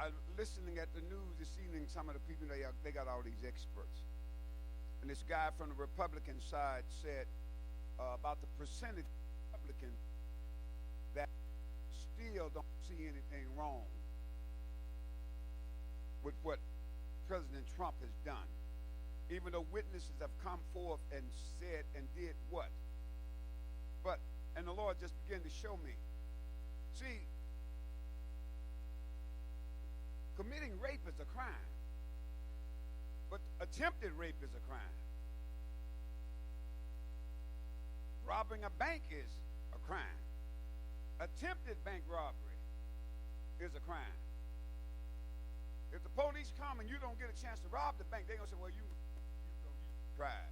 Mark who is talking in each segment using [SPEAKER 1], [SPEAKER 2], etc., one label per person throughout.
[SPEAKER 1] I'm listening at the news this evening. Some of the people they got all these experts, and this guy from the Republican side said about the percentage of Republicans that still don't see anything wrong with what President Trump has done, even though witnesses have come forth and said and did what. But and the Lord just began to show me. See, committing rape is a crime, but attempted rape is a crime. Robbing a bank is a crime. Attempted bank robbery is a crime. If the police come and you don't get a chance to rob the bank, they're going to say, well, you tried.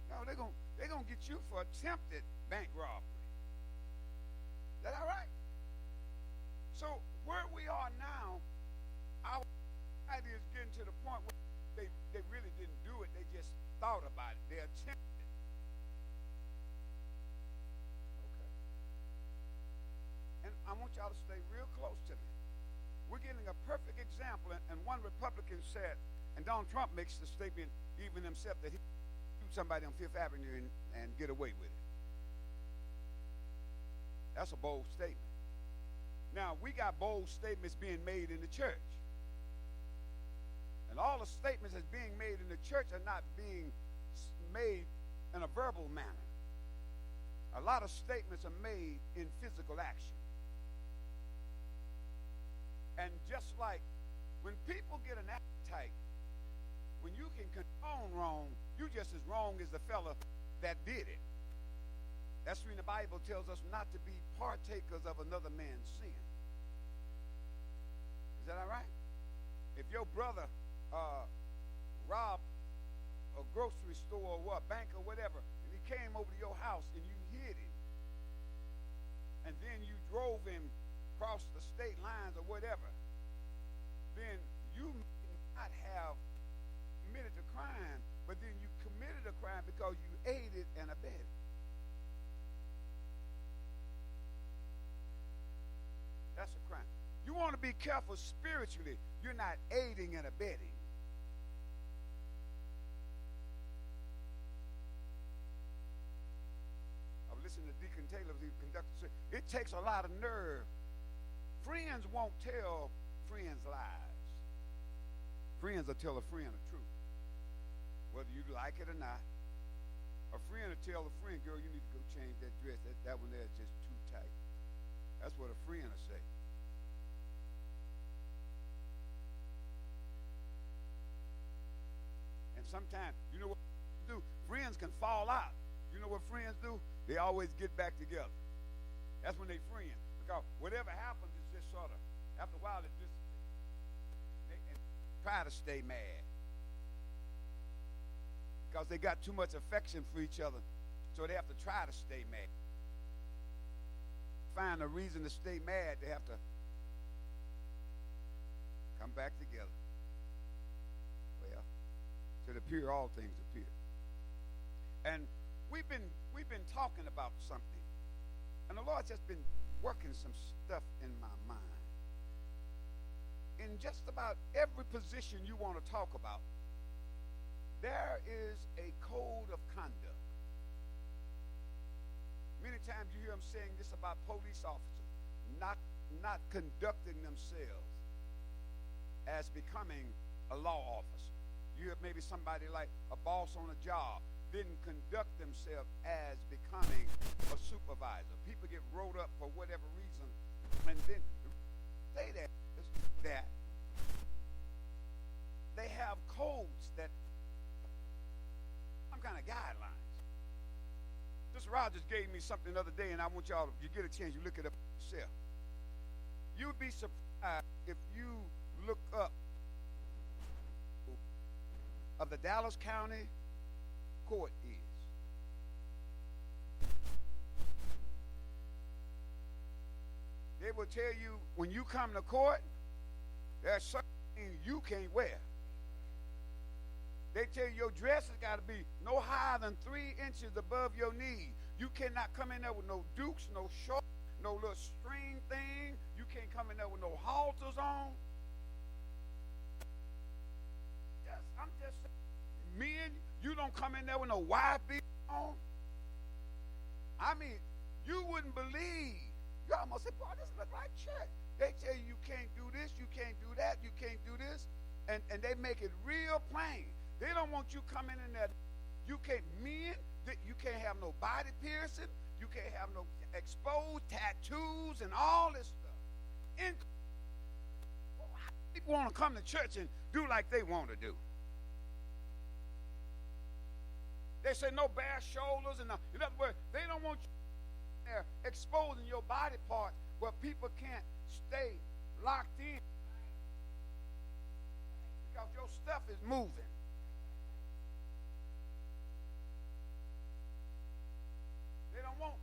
[SPEAKER 1] No, they're going to get you for attempted bank robbery. Is that all right? So where we are now, our society is getting to the point where they really didn't do it. They just thought about it. They attempted it. Okay. And I want y'all to stay real close to me. We're getting a perfect example. And one Republican said, and Donald Trump makes the statement even himself, that he shoot somebody on Fifth Avenue and get away with it. That's a bold statement. Now, we got bold statements being made in the church. And all the statements that's being made in the church are not being made in a verbal manner. A lot of statements are made in physical action. And just like when people get an appetite, when you can condone wrong, you just as wrong as the fella that did it. That's when the Bible tells us not to be partakers of another man's sin. Is that all right? If your brother robbed a grocery store or what, bank or whatever, and he came over to your house and you hid him, and then you drove him across the state lines or whatever, then you may not have committed a crime, but then you committed a crime because you aided and abetted. That's a crime. You want to be careful spiritually. You're not aiding and abetting. I was listening to Deacon Taylor, who conducted. It takes a lot of nerve. Friends won't tell friends lies. Friends will tell a friend the truth, whether you like it or not. A friend will tell a friend, girl, you need to go change that dress. That one there is just too tight. That's what a friend will say. And sometimes, you know what do? Friends can fall out. You know what friends do? They always get back together. That's when they friends. Because whatever happens is just sort of, after a while, they try to stay mad. Because they got too much affection for each other. So they have to try to stay mad. Find a reason to stay mad, they have to come back together. Well, to the pure, all things appear. And we've been talking about something, and the Lord's just been working some stuff in my mind. In just about every position you want to talk about, there is a code of conduct. Many times you hear them saying this about police officers, not conducting themselves as becoming a law officer. You hear maybe somebody like a boss on a job didn't conduct themselves as becoming a supervisor. People get rolled up for whatever reason, and then say that they have codes that some kind of guidelines. Mr. Rogers gave me something the other day, and I want y'all, if you get a chance, you look it up yourself. You'd be surprised if you look up of the Dallas County Court is. They will tell you when you come to court, there's certain things you can't wear. They tell you your dress has got to be no higher than 3 inches above your knee. You cannot come in there with no dukes, no shorts, no little string thing. You can't come in there with no halters on. I'm just saying, men, you don't come in there with no wide beat on. I mean, you wouldn't believe. You almost say, boy, this look like church. They tell you can't do this, you can't do that, you can't do this. And they make it real plain. They don't want you coming in there. You can't, men, you can't have no body piercing. You can't have no exposed tattoos and all this stuff. People want to come to church and do like they want to do. They say no bare shoulders. In other words, they don't want you there exposing your body parts where people can't stay locked in because your stuff is moving. They don't want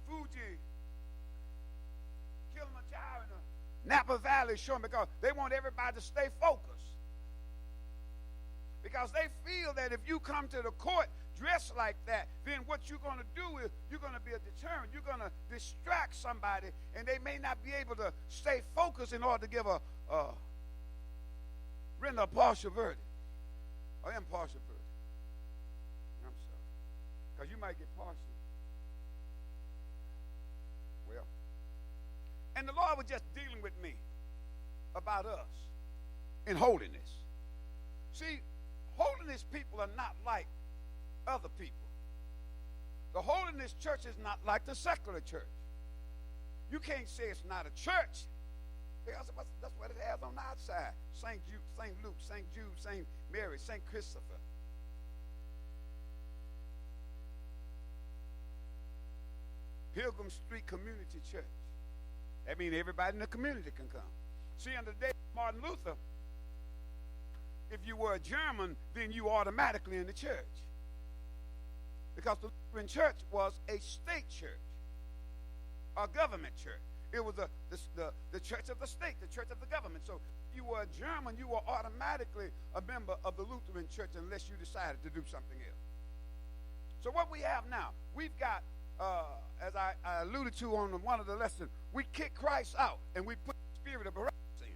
[SPEAKER 1] Fuji, Kilimanjaro, and the Napa Valley showing because they want everybody to stay focused. Because they feel that if you come to the court dressed like that, then what you're going to do is you're going to be a deterrent. You're going to distract somebody, and they may not be able to stay focused in order to give render a partial verdict or impartial verdict. I'm sorry. Because you might get partial. Well, and the Lord was just dealing with me about us in holiness. See, holiness people are not like other people. The holiness church is not like the secular church. You can't say it's not a church. Because that's what it has on the outside. St. Jude, St. Luke, St. Jude, St. Mary, St. Christopher. Pilgrim Street Community Church. That means everybody in the community can come. See, under the day of Martin Luther, if you were a German, then you automatically in the church. Because the Lutheran church was a state church, a government church. It was the church of the state, the church of the government. So if you were a German, you were automatically a member of the Lutheran church unless you decided to do something else. So what we have now, we've got, as I alluded to on one of the lessons, we kicked Christ out and we put the spirit of Barabbas in.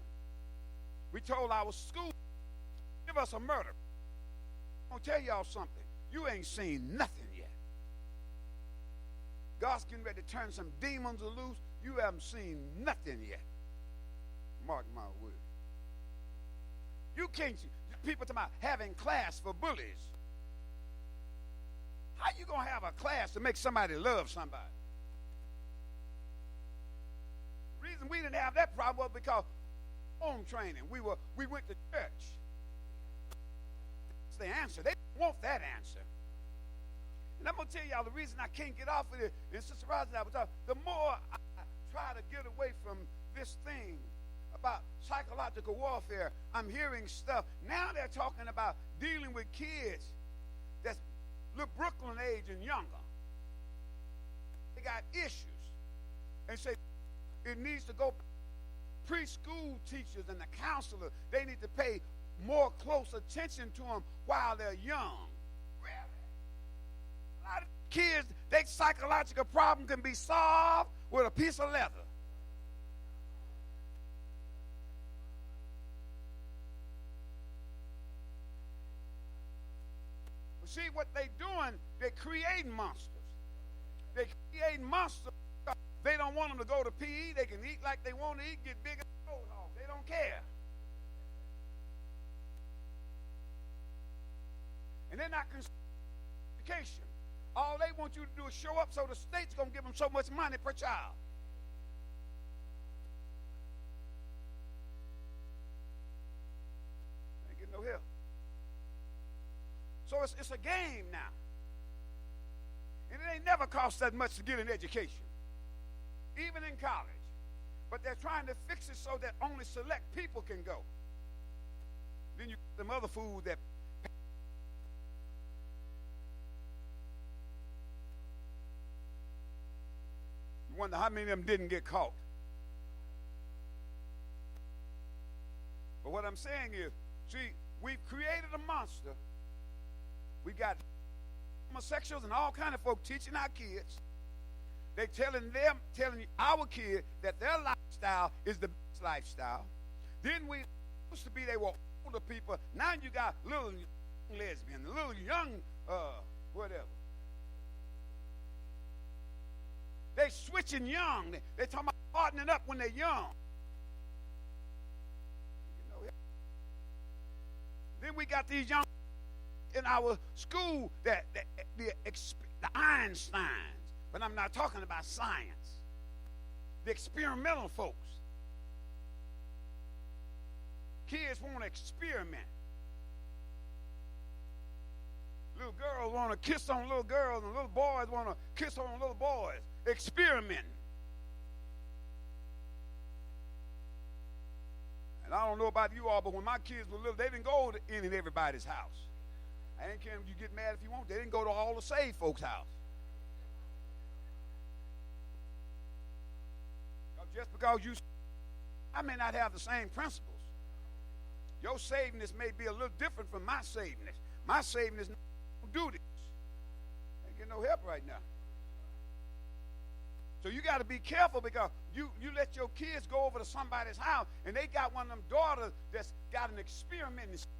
[SPEAKER 1] We told our school, give us a murder. I'm going to tell y'all something. You ain't seen nothing yet. God's getting ready to turn some demons loose. You haven't seen nothing yet. Mark my word. You can't, people talking about having class for bullies. How you going to have a class to make somebody love somebody? The reason we didn't have that problem was because home training. We went to church. That's the answer. They want that answer. And I'm going to tell y'all the reason I can't get off of it, and Sister Rosa and I was talking, the more I try to get away from this thing about psychological warfare, I'm hearing stuff. Now they're talking about dealing with kids that's little Brooklyn age and younger. They got issues. And say it needs to go, preschool teachers and the counselor, they need to pay more close attention to them while they're young. Really? A lot of kids, their psychological problem can be solved with a piece of leather. See what they doing, they're creating monsters. They're creating monsters. They don't want them to go to PE. They can eat like they want to eat, get bigger than old hogs. They don't care. And they're not concerned with education. All they want you to do is show up so the state's going to give them so much money per child. Ain't getting no help. So it's a game now. And it ain't never cost that much to get an education, even in college. But they're trying to fix it so that only select people can go. Then you get them other fools that you wonder how many of them didn't get caught. But what I'm saying is, see, we've created a monster. We got homosexuals and all kind of folk teaching our kids. They telling our kids that their lifestyle is the best lifestyle. Then we used to be they were older people. Now you got little lesbian, little young whatever. They switching young. They talking about partnering up when they're young. Then we got these young in our school that the Einsteins. But I'm not talking about science. The experimental folks. Kids want to experiment. Little girls want to kiss on little girls, and little boys want to kiss on little boys. Experimenting. And I don't know about you all, but when my kids were little, they didn't go to any of everybody's house. I ain't caring if you get mad if you want. They didn't go to all the saved folks' house. Just because I may not have the same principles. Your savingness may be a little different from my savingness. My savingness don't do this. Ain't getting no help right now. So you got to be careful because you let your kids go over to somebody's house and they got one of them daughters that's got an experimenting spirit.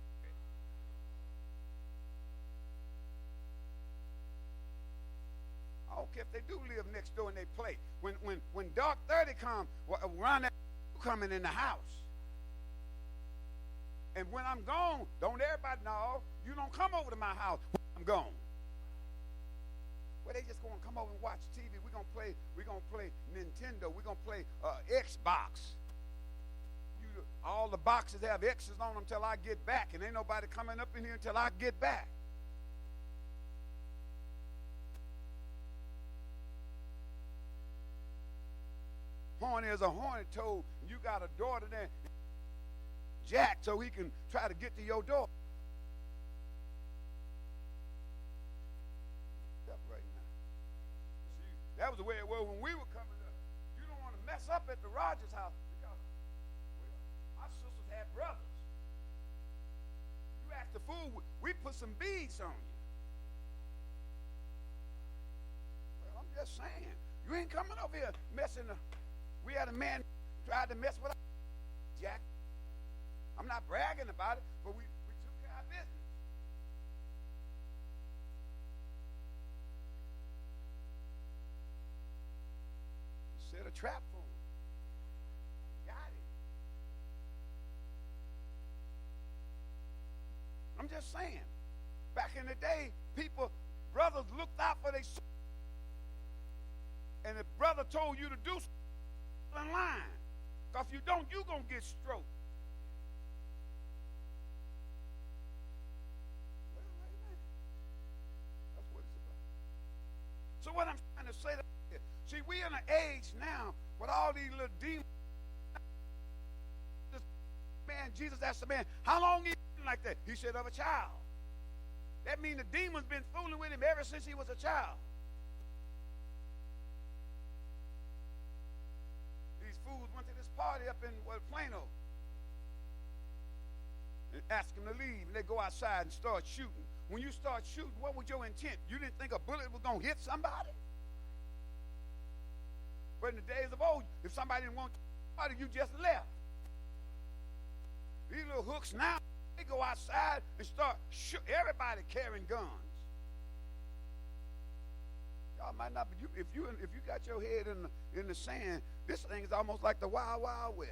[SPEAKER 1] I don't care if they do live next door and they play. When dark 30 come, around that coming in the house. And when I'm gone, don't everybody know, you don't come over to my house when I'm gone. Well, they just gonna come over and watch TV. We're gonna play Nintendo. We're gonna play Xbox. All the boxes have X's on them till I get back, and ain't nobody coming up in here until I get back. Horny as a hornet toad, and you got a daughter there, Jack, so he can try to get to your door. Right now. See, that was the way it was when we were coming up. You don't want to mess up at the Rogers house because, well, my sisters had brothers. You act the fool, we put some beads on you. Well, I'm just saying, you ain't coming over here messing. We had a man tried to mess with us, Jack. I'm not bragging about it, but we took care of business. We set a trap for him. Got it. I'm just saying, back in the day, brothers looked out for their sisters. And if brother told you to do something, in line. Because if you don't, you're going to get stroked. Well, amen. That's what it's about. So what I'm trying to say, see, we in an age now with all these little demons. This man, Jesus asked the man, how long he been like that? He said, of a child. That means the demon's been fooling with him ever since he was a child. Fools went to this party up in Plano and asked them to leave, and they go outside and start shooting. When you start shooting, what was your intent? You didn't think a bullet was going to hit somebody? But in the days of old, if somebody didn't want the party, you just left. These little hooks now, they go outside and start shooting. Everybody carrying guns. Y'all might not, but if you got your head in the sand, this thing is almost like the Wild Wild West.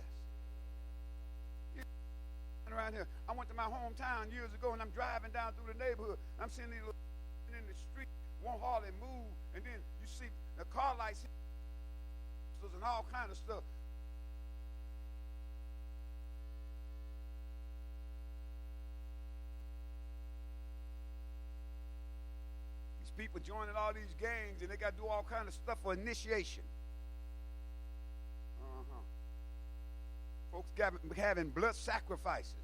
[SPEAKER 1] Around here, I went to my hometown years ago, and I'm driving down through the neighborhood. I'm seeing these little in the street won't hardly move, and then you see the car lights and all kind of stuff. People joining all these gangs, and they got to do all kind of stuff for initiation. Folks having blood sacrifices.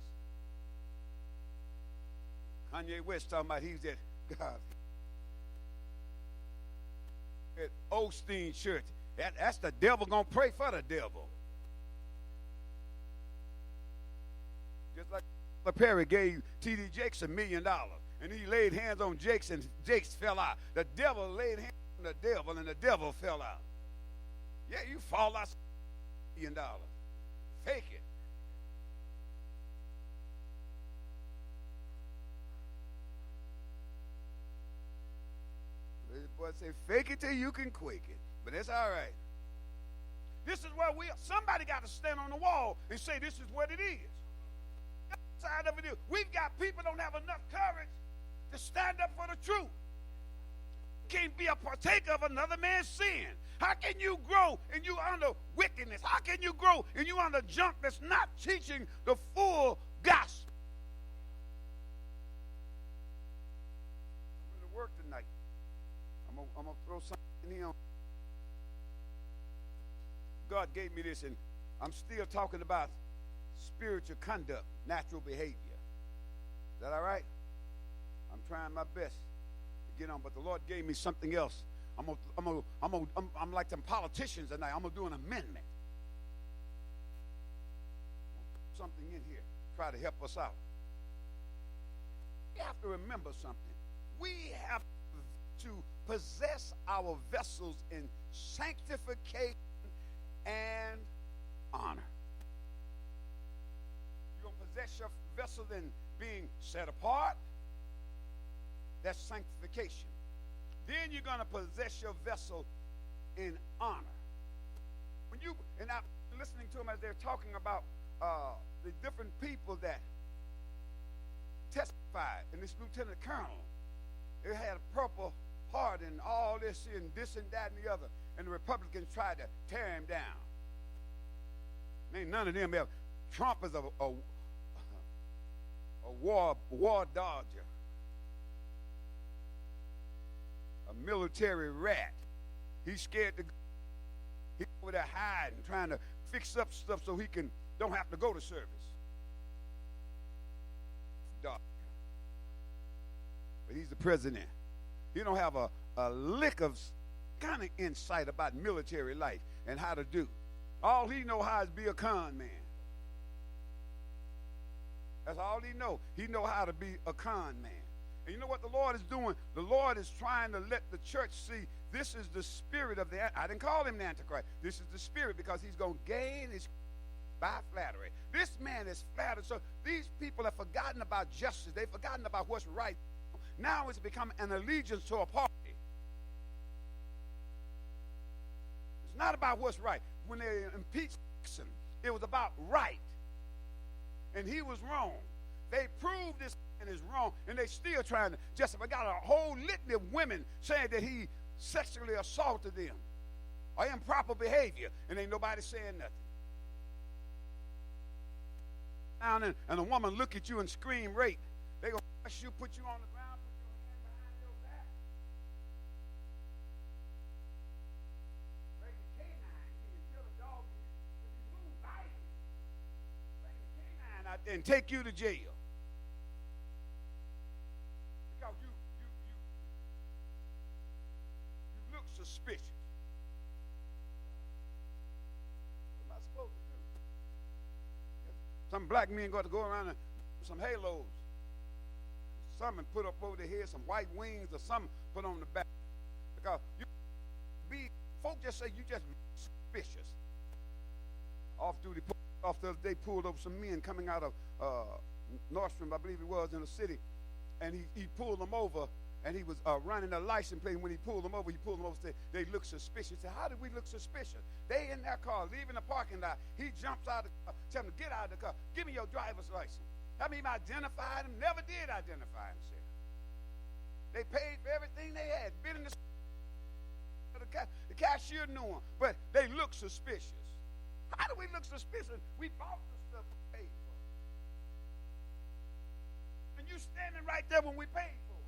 [SPEAKER 1] Kanye West talking about he's at God. That Osteen church. That's the devil gonna pray for the devil. Just like Perry gave T.D. Jakes $1 million. And he laid hands on Jakes, and Jakes fell out. The devil laid hands on the devil, and the devil fell out. Yeah, you fall out $1 million. Fake it. This boy say, fake it till you can quake it. But it's all right. This is where somebody got to stand on the wall and say this is what it is. The side of it is, we've got people don't have enough courage to stand up for the truth. You can't be a partaker of another man's sin. How can you grow and you under wickedness? How can you grow and you under junk that's not teaching the full gospel? I'm going to work tonight. I'm going to throw something in here. God gave me this, and I'm still talking about spiritual conduct, natural behavior. Is that all right? I'm trying my best to get on, but the Lord gave me something else. I'm like them politicians tonight. I'm gonna do an amendment. Something in here, try to help us out. We have to remember something. We have to possess our vessels in sanctification and honor. You're gonna possess your vessel in being set apart. That's sanctification. Then you're going to possess your vessel in honor. When you, and I'm listening to them as they're talking about the different people that testified, and this lieutenant colonel, they had a Purple Heart and all this and this and that and the other, and the Republicans tried to tear him down. Ain't none of them ever. Trump is a war dodger. A military rat. He's scared to go. He's over there hiding, trying to fix up stuff so he don't have to go to service. But he's the president. He don't have a lick of kind of insight about military life and how to do. All he know how is be a con man. That's all he know. He know how to be a con man. And you know what the Lord is doing? The Lord is trying to let the church see this is the spirit of I didn't call him the Antichrist. This is the spirit because he's going to gain his by flattery. This man is flattered. So these people have forgotten about justice. They've forgotten about what's right. Now it's become an allegiance to a party. It's not about what's right. When they impeached Nixon, it was about right. And he was wrong. They proved this man is wrong, and they still trying to justify. Got a whole litany of women saying that he sexually assaulted them or improper behavior, and ain't nobody saying nothing. Down and a woman look at you and scream rape. They gonna crush you, put you on the ground, put your hand behind your back. Bring the canine here, kill a dog if you move violent. Bring the canine out there and take you to jail. Because you look suspicious. What am I supposed to do? Some black men got to go around and some halos. Some put up over their head, some white wings or some put on the back. Because folk just say you just suspicious. Off duty, off the other day, pulled over some men coming out of Nordstrom, I believe it was, in the city. And he pulled them over, and he was running a license plate. When he pulled them over, said, they look suspicious. He said, how did we look suspicious? They in their car, leaving the parking lot. He jumps out of the car, tells them to get out of the car. Give me your driver's license. I mean, identified him, never did identify himself. They paid for everything they had. Been in the cashier knew him, but they look suspicious. How do we look suspicious? We bought the stuff we paid for. And you standing right there when we paid for it.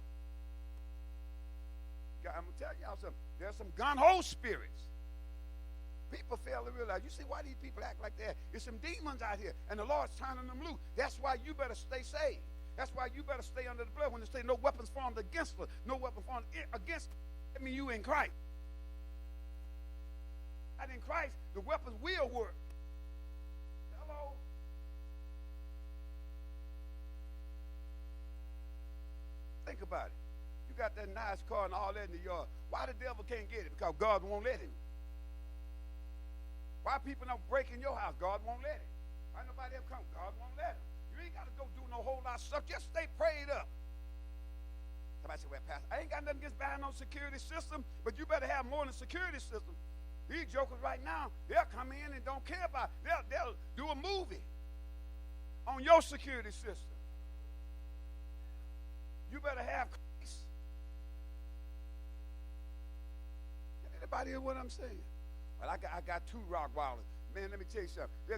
[SPEAKER 1] I'm going to tell y'all something. There's some gun-ho spirits. People fail to realize. You see why these people act like that? There's some demons out here, and the Lord's turning them loose. That's why you better stay saved. That's why you better stay under the blood. When they say no weapons formed against us, no weapon formed against us, that means you in Christ. And in Christ, the weapons will work. Hello? Think about it. You got that nice car and all that in the yard. Why the devil can't get it? Because God won't let him. Why people don't break in your house? God won't let it. Why nobody ever come? God won't let him. You ain't got to go do no whole lot of stuff. Just stay prayed up. Somebody said, well, Pastor, I ain't got nothing against buying no security system, but you better have more than a security system. These jokers right now, they'll come in and don't care about it. They'll do a movie on your security system. You better have Christ. Anybody hear what I'm saying? Well, I got two Rottweilers. Man, let me tell you something. They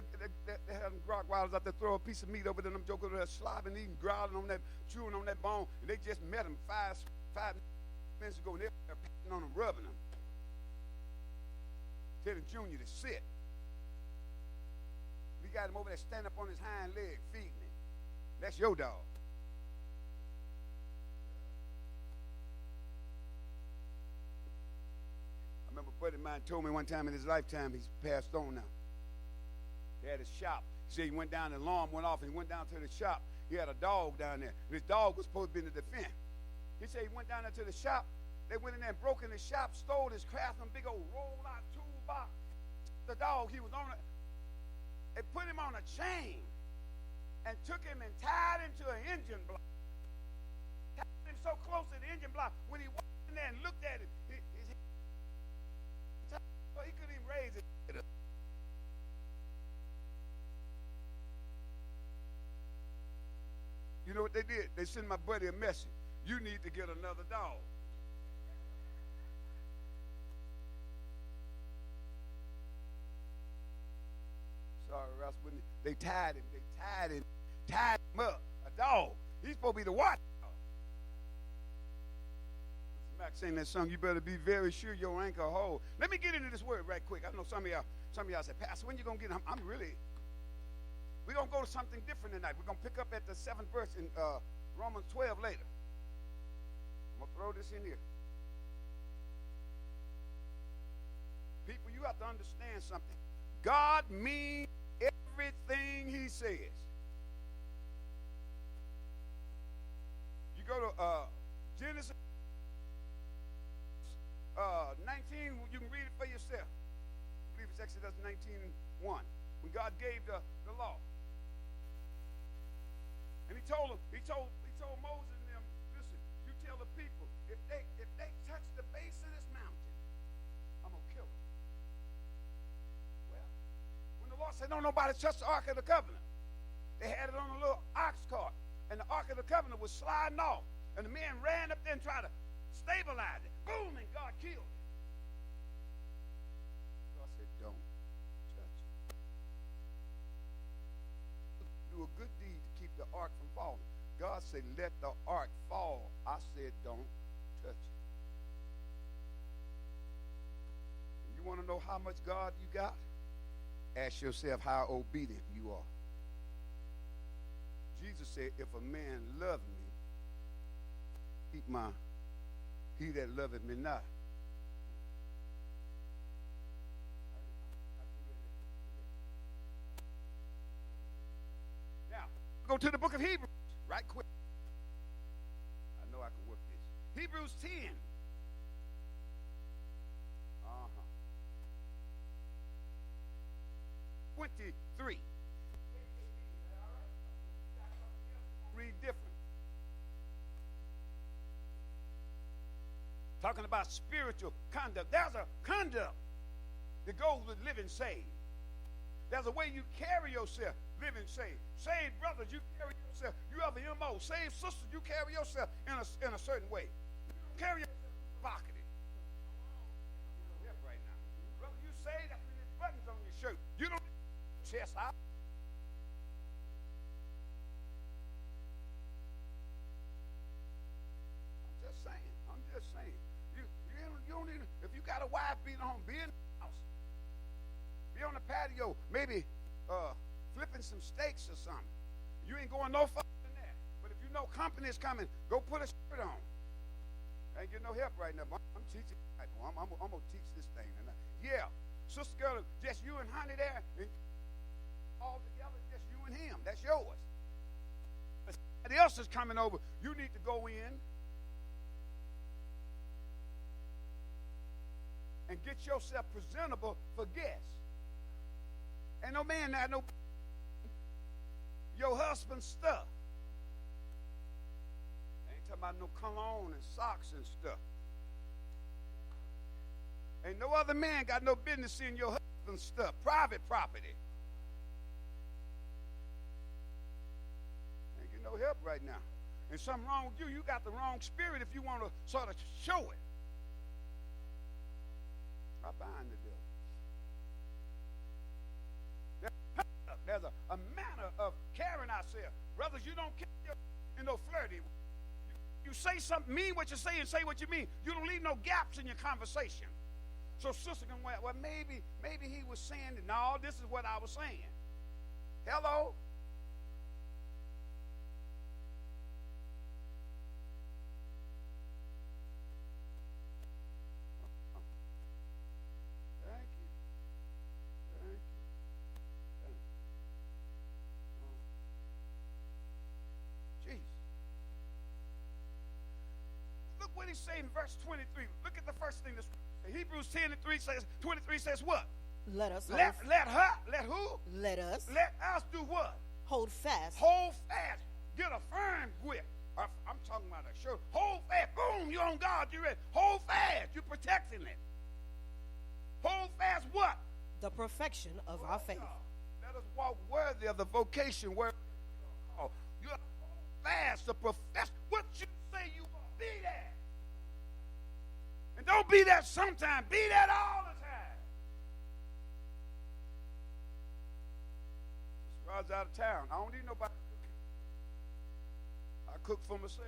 [SPEAKER 1] had them Rottweilers out there throw a piece of meat over there, them jokers there slobbing, eating, growling on that, chewing on that bone, and they just met them five minutes ago, and they're patting on them, rubbing them. Telling Junior to sit. We got him over there standing up on his hind leg, feeding him. That's your dog. I remember a buddy of mine told me one time in his lifetime, he's passed on now. He had a shop. He said he went down, the alarm went off, and he went down to the shop. He had a dog down there. And his dog was supposed to be in the defense. He said he went down there to the shop. They went in there and broke in the shop, stole his Craftsman big old roll-out toolbox. The dog, he was on it. They put him on a chain and took him and tied him to an engine block. Tied him so close to the engine block, when he walked in there and looked at him, he couldn't even raise his head up. You know what they did? They sent my buddy a message. You need to get another dog. Sorry, Russ. They tied him up. A dog. He's supposed to be the watchdog. Max sang that song, you better be very sure your anchor hold. Let me get into this word right quick. I know some of y'all say, Pastor, when you going to get it? We're going to go to something different tonight. We're going to pick up at the 7th verse in Romans 12 later. I'm going to throw this in here. People, you have to understand something. God means everything he says. You go to Genesis 19, you can read it for yourself. I believe it's Exodus 19:1. When God gave the law. And he told Moses and them, listen, you tell the people, if they touch the base of this mountain, I'm gonna kill them. Well, when the Lord said, don't nobody touch the Ark of the Covenant, they had it on a little ox cart, and the Ark of the Covenant was sliding off, and the men ran up there and tried to stabilize it. Boom, and God killed it. God said, don't touch it. Do a good deed to keep the ark from falling. God said, let the ark fall. I said, don't touch it. You want to know how much God you got? Ask yourself how obedient you are. Jesus said, if a man love me, keep he that loveth me not. Now, go to the book of Hebrews, right quick. I know I can work this. Hebrews 10. 23. Read different. Talking about spiritual conduct. There's a conduct that goes with living saved. There's a way you carry yourself living saved. Saved brothers, you carry yourself. You have an MO. Saved sisters, you carry yourself in a certain way. You don't carry yourself provocative. Right now. Brother, you saved, that's when there's buttons on your shirt. You don't chest out. I'm just saying. You don't need, if you got a wife being home, be in the house. Be on the patio, maybe flipping some steaks or something. You ain't going no further than that. But if you know company is coming, go put a shirt on. I ain't getting no help right now, but I'm teaching. I'm going to teach this thing. Yeah, sister girl, just you and honey there, and all together, just you and him. That's yours. If somebody else is coming over, you need to go in and get yourself presentable for guests. Ain't no man that no your husband's stuff. Ain't talking about no cologne and socks and stuff. Ain't no other man got no business seeing your husband's stuff, private property. Ain't getting no help right now. And something wrong with you. You got the wrong spirit if you want to sort of show it. I bind the devil. There's a manner of carrying ourselves. Brothers, you don't carry flirty. You say something, mean what you say, and say what you mean. You don't leave no gaps in your conversation. So sister can, well, maybe he was saying, no, this is what I was saying. Hello? Thank you. Jesus. Look what he said in verse 23. Look at the first thing that's Hebrews 10:23 says, 23 says what?
[SPEAKER 2] Let us
[SPEAKER 1] let who?
[SPEAKER 2] Let us
[SPEAKER 1] do what?
[SPEAKER 2] Hold fast.
[SPEAKER 1] Hold fast. Get a firm grip. I'm talking about a shirt. Hold fast. Boom, you're on God. You're ready. Hold fast. You're protecting it. Hold fast what?
[SPEAKER 2] The perfection of our faith.
[SPEAKER 1] God. Let us walk worthy of the vocation where you hold fast the profession. What you say you want. Be that. And don't be that sometime. Be that all the time. Sister Rod's out of town. I don't need nobody cooking. I cook for myself.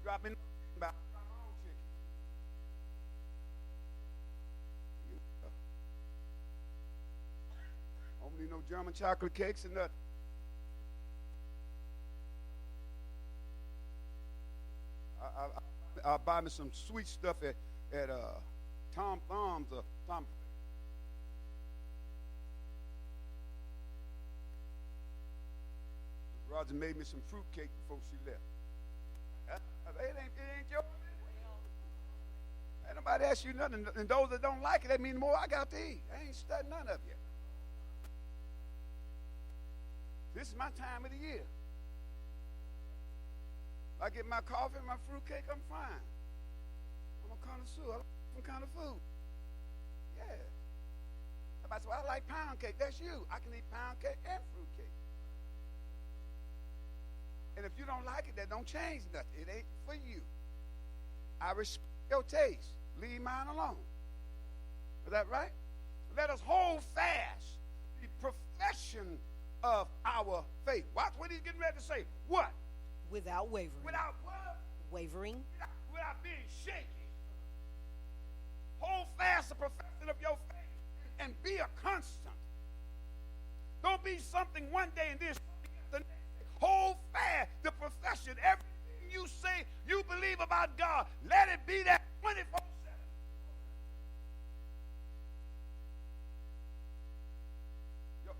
[SPEAKER 1] Drop me about my own chicken. I don't need no German chocolate cakes and nothing. I'll buy me some sweet stuff at Tom Thumb's or Tom. Roger made me some fruit cake before she left. It ain't your. Ain't nobody ask you nothing. And those that don't like it, that means the more I got to eat. I ain't studying none of you. This is my time of the year. I get my coffee and my fruit cake, I'm fine. I'm a connoisseur. I like different kind of food. Yeah. Somebody said, well, I like pound cake. That's you. I can eat pound cake and fruit cake. And if you don't like it, that don't change nothing. It ain't for you. I respect your taste. Leave mine alone. Is that right? Let us hold fast the profession of our faith. Watch what he's getting ready to say. What?
[SPEAKER 2] Without wavering.
[SPEAKER 1] Without what?
[SPEAKER 2] Wavering.
[SPEAKER 1] Without being shaky. Hold fast the profession of your faith and be a constant. Don't be something one day and then something else the next day. Hold fast the profession. Everything you say you believe about God, let it be that 24/7.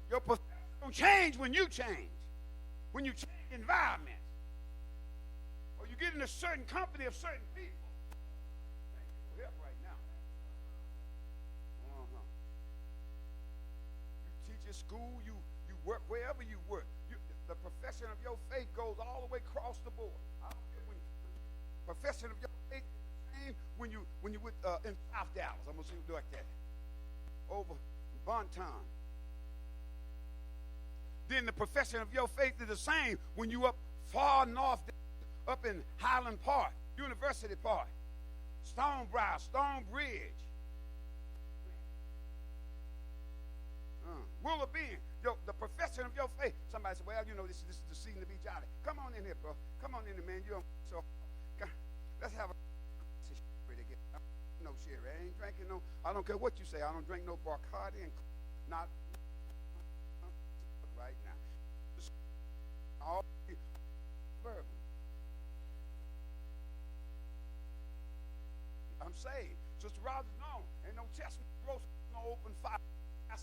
[SPEAKER 1] Your profession don't change when you change. When you change environment. You get in a certain company of certain people. Thank you for help right now. You teach at school, you work wherever you work. The profession of your faith goes all the way across the board. I don't care when the profession of your faith is the same when you with in South Dallas. I'm gonna see you like that. Over Bonton. Then the profession of your faith is the same when you up far north. Up in Highland Park, University Park, Stonebrow, Stonebridge, Willoughby, the profession of your faith. Somebody said, well, this is the season to be jolly. Come on in here, bro. Come on in here, man. Let's have a no sherry. I ain't drinking no, I don't care what you say. I don't drink no Bacardi and not right now. All bourbon. I'm saved. Sister Rogers, no. Ain't no chestnut roast, no open fire.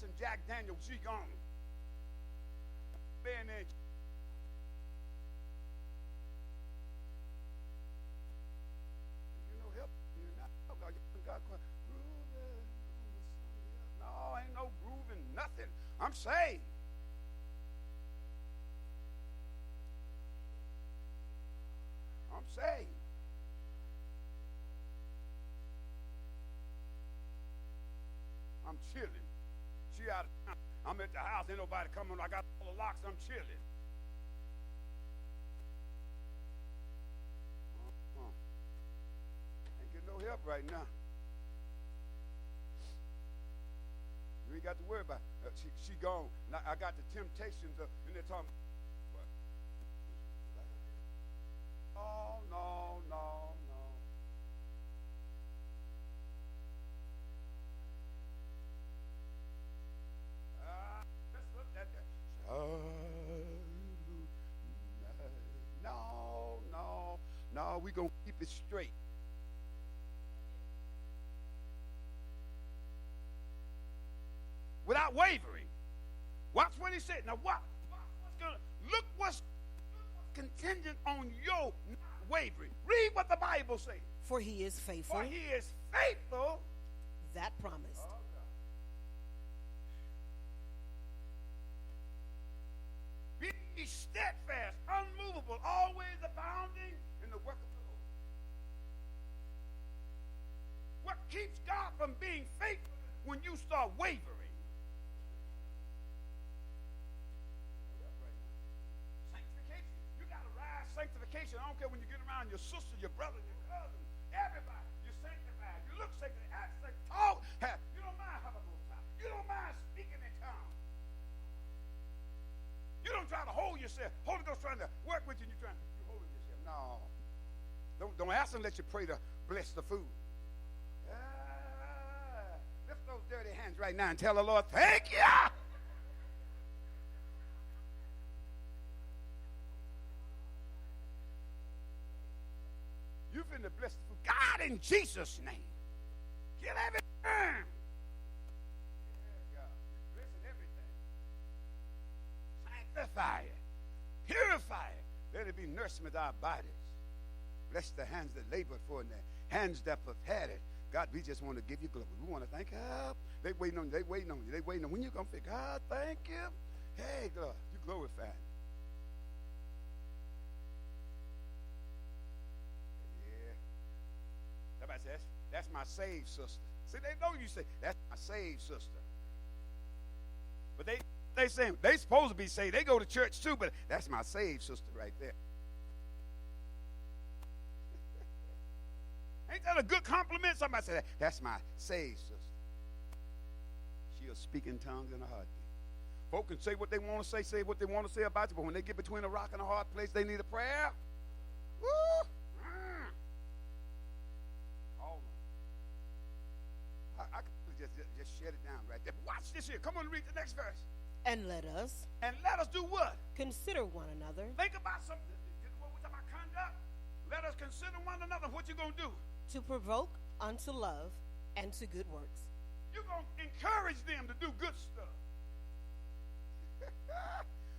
[SPEAKER 1] And Jack Daniels, she gone. I'm saved. I'm saved. I'm chilling. She out of town. I'm at the house. Ain't nobody coming. I got all the locks. I'm chilling. Ain't getting no help right now. You ain't got to worry about it. She gone. Now, I got the temptations and they're talking. Oh, no, no, no. Let's look at that. No, no, no. We're going to keep it straight. Without wavering. Watch what he said. Now, what's gonna look what's contingent on your not wavering. Read what the Bible says.
[SPEAKER 2] For he is faithful.
[SPEAKER 1] For he is faithful.
[SPEAKER 2] That promised.
[SPEAKER 1] Oh, God. Be ye steadfast, unmovable, always abounding in the work of the Lord. What keeps God from being faithful when you start wavering? Sanctification. I don't care when you get around your sister, your brother, your cousin, everybody. You're sanctified. You look sanctified. Act sanctified. Talk. You don't mind having a time. You don't mind speaking in tongues. You don't try to hold yourself. Holy Ghost trying to work with you, and you're holding yourself. No. Don't ask him let you pray to bless the food. Lift those dirty hands right now and tell the Lord, thank you. You finna bless the food. God, in Jesus' name. Kill every germ. Yeah, God. You're blessing everything. Sanctify it. Purify it. Let it be nourishment to our bodies. Bless the hands that labored for it and the hands that prepared it. God, we just want to give you glory. We want to thank you. They waiting on you. They waiting on you. They waiting on you. When you going to figure, God, thank you. Hey, God, you glorified. Somebody says, that's my saved sister. See, they know you say, that's my saved sister. But they saying, they supposed to be saved. They go to church too, but that's my saved sister right there. Ain't that a good compliment? Somebody said, that's my saved sister. She'll speak in tongues in a heartbeat. Folk can say what they want to say what they want to say about you, but when they get between a rock and a hard place, they need a prayer. Woo! I could just shut it down right there. Watch this here. Come on and read the next verse.
[SPEAKER 2] And let us
[SPEAKER 1] do what?
[SPEAKER 2] consider one another.
[SPEAKER 1] Think about something. What we talking about conduct? Let us consider one another. What you going to do?
[SPEAKER 2] To provoke unto love and to good works.
[SPEAKER 1] You're going to encourage them to do good stuff.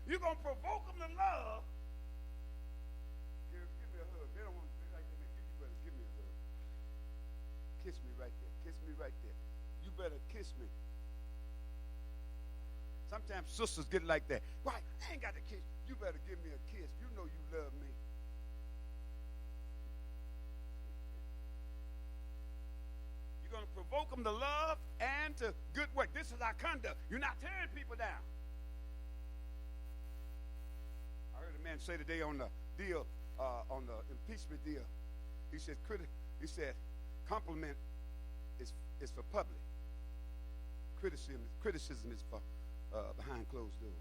[SPEAKER 1] You're going to provoke them to love. Give me a hug. They don't want to say like that. You better give me a hug. Kiss me right there. Kiss me right there. You better kiss me. Sometimes sisters get like that. Why? I ain't got to kiss. You better give me a kiss. You know you love me. You're going to provoke them to love and to good work. This is our conduct. You're not tearing people down. I heard a man say today on the deal, on the impeachment deal, he said, compliment is for public. Criticism is for behind closed doors.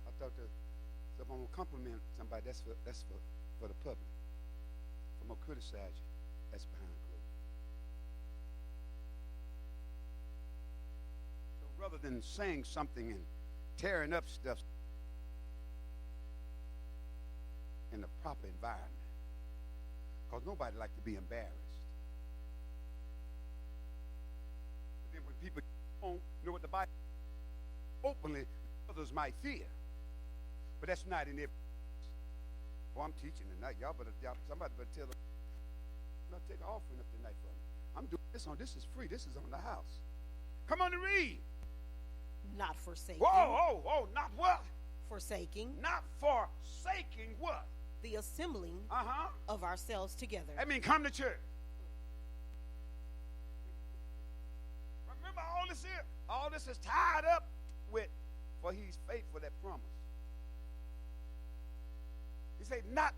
[SPEAKER 1] I thought that if I'm gonna compliment somebody, that's for the public. If I'm gonna criticize you, that's behind closed. So rather than saying something and tearing up stuff in the proper environment, because nobody likes to be embarrassed. But then when people don't know what the Bible openly, others might fear. But that's not in every. Oh, I'm teaching tonight. Somebody better tell them, not take an offering up tonight for me. I'm doing this on, this is free. This is on the house. Come on and read.
[SPEAKER 2] Not forsaking.
[SPEAKER 1] Whoa, not what?
[SPEAKER 2] Forsaking.
[SPEAKER 1] Not forsaking what?
[SPEAKER 2] The assembling of ourselves together.
[SPEAKER 1] I mean, come to church. Remember all this here? All this is tied up with, for he's faithful that promise. He said, not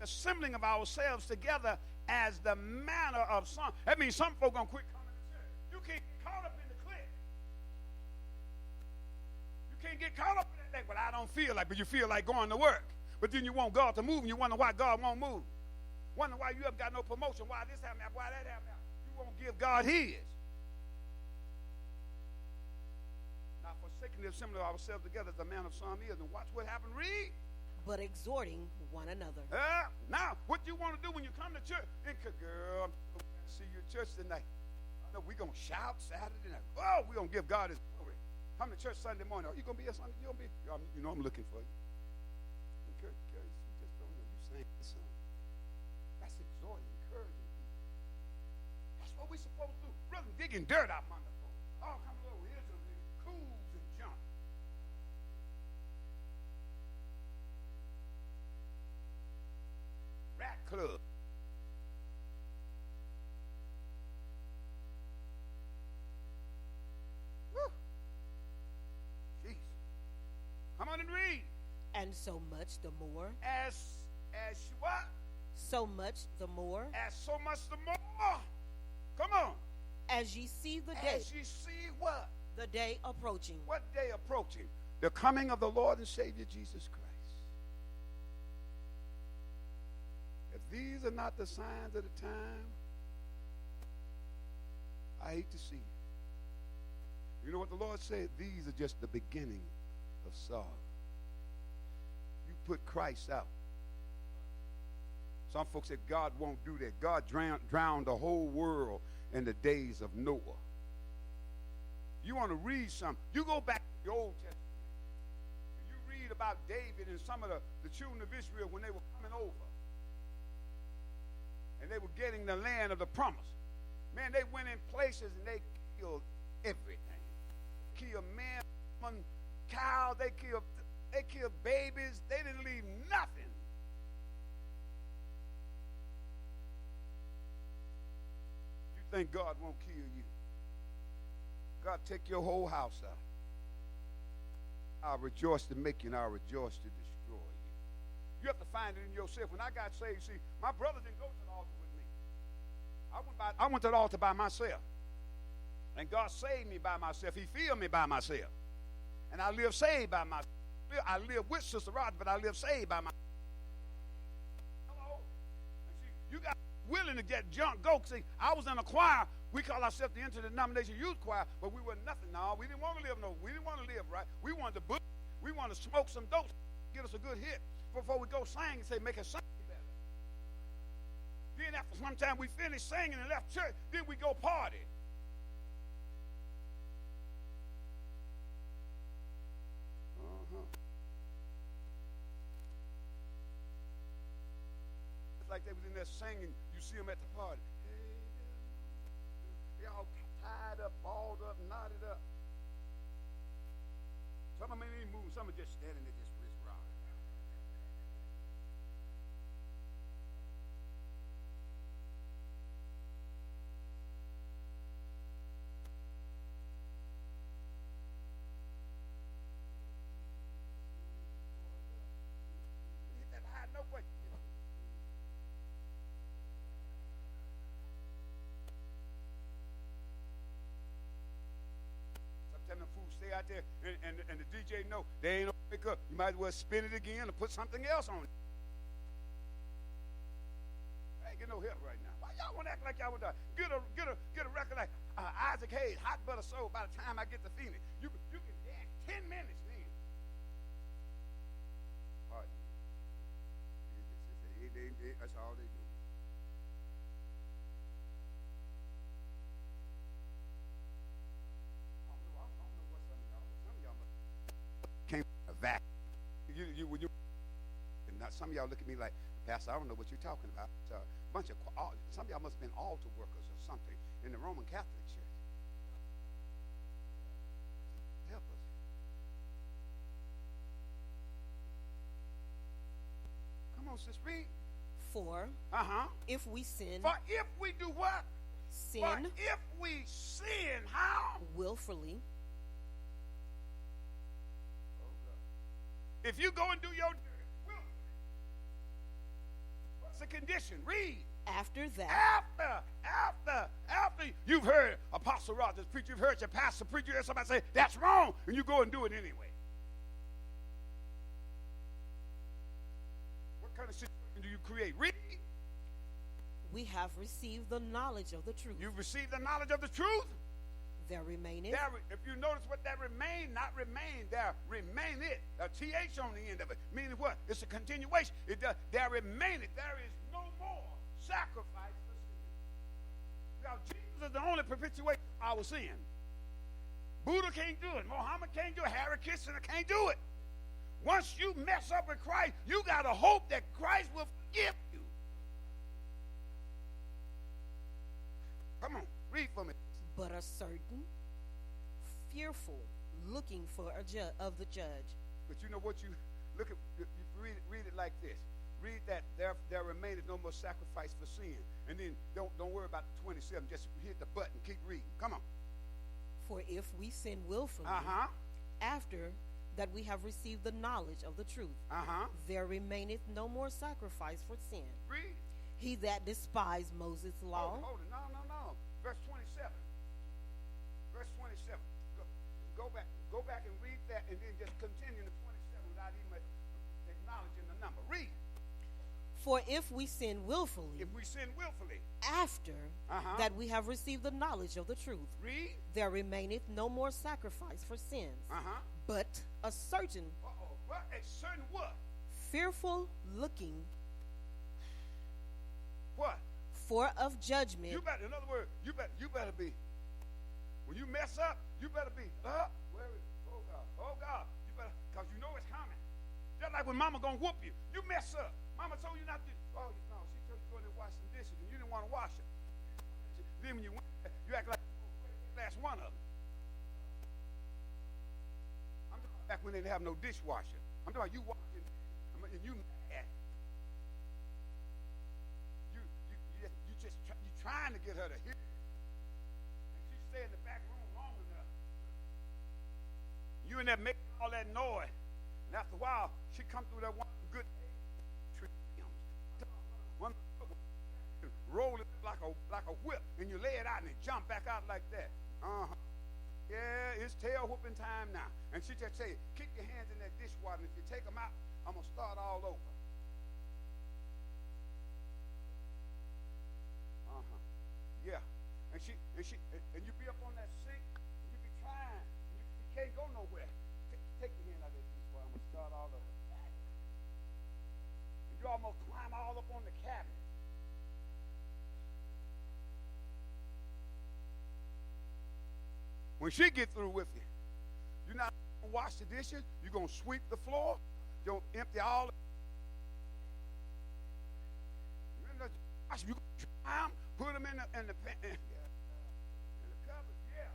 [SPEAKER 1] assembling of ourselves together as the manner of some. That means some folk gonna quit coming to church. You can't get caught up in the clique. You can't get caught up in that thing. But I don't feel like, but you feel like going to work. But then you want God to move, and you wonder why God won't move. Wonder why you haven't got no promotion. Why this happened? Why that happened? You won't give God his. Not forsaking the assembly of ourselves together as the man of some is. And watch what happened. Read.
[SPEAKER 2] But exhorting one another.
[SPEAKER 1] Now, what you want to do when you come to church? Girl, I'm going to see you at church tonight. I know we're going to shout Saturday night. Oh, we're going to give God his glory. Come to church Sunday morning. Are you going to be here Sunday? You going to be? You know I'm looking for you. You just don't know. You sang this song. That's exhorting, encouraging people. That's what we're supposed to do. Brother, digging dirt out from under folks. Oh, come over here to the cools and junk. Rat club. Woo. Jesus. Come on and read.
[SPEAKER 2] And so much the more.
[SPEAKER 1] As what?
[SPEAKER 2] So much the more.
[SPEAKER 1] As so much the more. Come on.
[SPEAKER 2] As ye see the day.
[SPEAKER 1] As ye see what?
[SPEAKER 2] The day approaching.
[SPEAKER 1] What day approaching? The coming of the Lord and Savior Jesus Christ. If these are not the signs of the time, I hate to see it. You know what the Lord said? These are just the beginning of sorrow. You put Christ out. Some folks said God won't do that. God drowned the whole world in the days of Noah. You want to read something, you go back to the Old Testament and you read about David and some of the children of Israel when they were coming over and they were getting the land of the promise. Man, they went in places and they killed everything. Killed men, women, cows, they killed babies. They didn't leave nothing. You think God won't kill you? God, take your whole house out. I'll rejoice to make you, and I'll rejoice to destroy you. You have to find it in yourself. When I got saved, see, my brother didn't go to the altar with me. I went to the altar by myself. And God saved me by myself. He filled me by myself. And I live saved by myself. I live with Sister Rod, but I live saved by myself. Hello? And see, you got willing to get junk go. See, I was in a choir. We call ourselves the interdenomination youth choir, but we were nothing. No, we didn't want to live we didn't want to live right. We wanted to book. We wanted to smoke some dope, get us a good hit before we go sing and say, make us sing better. Then after some time we finished singing and left church, then we go party. It's like they was in there singing. You see them at the party. They all tied up, balled up, knotted up. Some of them ain't moving. Some are just standing there, just wrist rocking. Hit that high note, wait. Sometimes the fools stay out there and the DJ know they ain't gonna pick up. You might as well spin it again or put something else on it. I ain't get no help right now. Why y'all want to act like y'all would get a record like Isaac Hayes, Hot Butter Soul? By the time I get to Phoenix, you can dance 10 minutes then. Pardon. That's all they do. Came a vacuum. Some of y'all look at me like Pastor, I don't know what you're talking about. It's a bunch of, some of y'all must have been altar workers or something in the Roman Catholic Church. Help us. Come on, sis, read.
[SPEAKER 2] For if we sin,
[SPEAKER 1] For if we do what?
[SPEAKER 2] sin
[SPEAKER 1] For if we sin, how?
[SPEAKER 2] willfully,
[SPEAKER 1] If you go and do your duty, what's the condition? Read.
[SPEAKER 2] after that,
[SPEAKER 1] After you've heard Apostle Rogers preach, you've heard your pastor preach, you heard somebody say, that's wrong, and you go and do it anyway. What kind of situation do you create? Read.
[SPEAKER 2] we have received the knowledge of the truth.
[SPEAKER 1] You've received the knowledge of the truth.
[SPEAKER 2] There remaineth
[SPEAKER 1] If you notice what that remain, not remain, there remain it. A TH on the end of it. Meaning what? It's a continuation. It does. There remaineth. There is no more sacrifice for sin. Now, Jesus is the only propitiation for our sin. Buddha can't do it. Muhammad can't do it. Hare Krishna can't do it. Once you mess up with Christ, you got to hope that Christ will forgive you. Come on, read for me.
[SPEAKER 2] but a certain fearful looking for of the judge.
[SPEAKER 1] But you know what you look at? You read it like this. Read that there remaineth no more sacrifice for sin, and then don't worry about the 27. Just hit the button. Keep reading. Come on.
[SPEAKER 2] For if we sin willfully, after that we have received the knowledge of the truth, there remaineth no more sacrifice for sin.
[SPEAKER 1] Read.
[SPEAKER 2] He that despised Moses' law.
[SPEAKER 1] Hold it. No. Verse 27. Verse 27. Go back and read that, and then just continue to 27 without even acknowledging the number. Read.
[SPEAKER 2] For if we sin willfully, after that we have received the knowledge of the truth,
[SPEAKER 1] read.
[SPEAKER 2] There remaineth no more sacrifice for sins, but a certain
[SPEAKER 1] What? A certain what?
[SPEAKER 2] fearful looking
[SPEAKER 1] What?
[SPEAKER 2] for of judgment.
[SPEAKER 1] In other words, you better be. When you mess up, you better be. Oh God, you better, because you know it's coming. Just like when Mama gonna whoop you, you mess up. Mama told you not to. Oh no, she told you to go in and wash some dishes, and you didn't want to wash them. Then when you went there, you act like the last one of them. I'm talking about back when they didn't have no dishwasher. I'm talking about you washing, and you mad. You trying to get her to hear. And she stay in the back room long enough. You in there making all that noise. And after a while, she come through that one good one roll it like a whip, and you lay it out and it jump back out like that. Yeah, it's tail whooping time now. And she just say, keep your hands in that dishwater, and if you take them out, I'm gonna start all over. Yeah, and you be up on that sink, and you be trying, and you can't go nowhere. Take your hand out of that dishwater. I'm gonna start all over. And you almost climb all up on the cabinet. When she get through with you, you're not gonna wash the dishes. You're gonna sweep the floor. You're gonna empty all. You gonna dry them, put them in the cupboard. Yeah.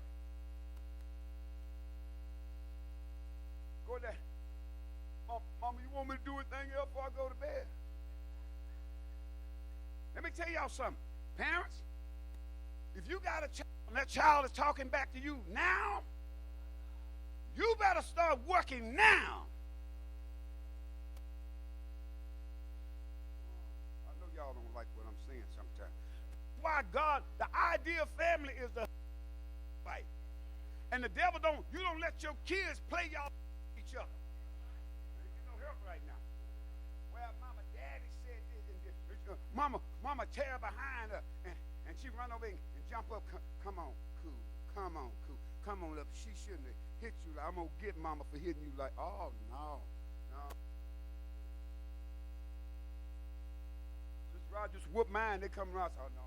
[SPEAKER 1] Go there. Mama, you want me to do anything else before I go to bed? Let me tell y'all something. Parents, if you got a child and that child is talking back to you now, you better start working now. I know y'all don't like what I'm saying sometimes. Why God, the ideal family is the fight. And the devil you don't let your kids play y'all each other. Ain't get no help right now. Well, Mama, Daddy said this and this. Mama tear behind her and she run over and jump up. Come on, cool. Come on up. She shouldn't have hit you. I'm gonna get Mama for hitting you like, oh no. Sister Rogers whoop mine, they come around. Oh no.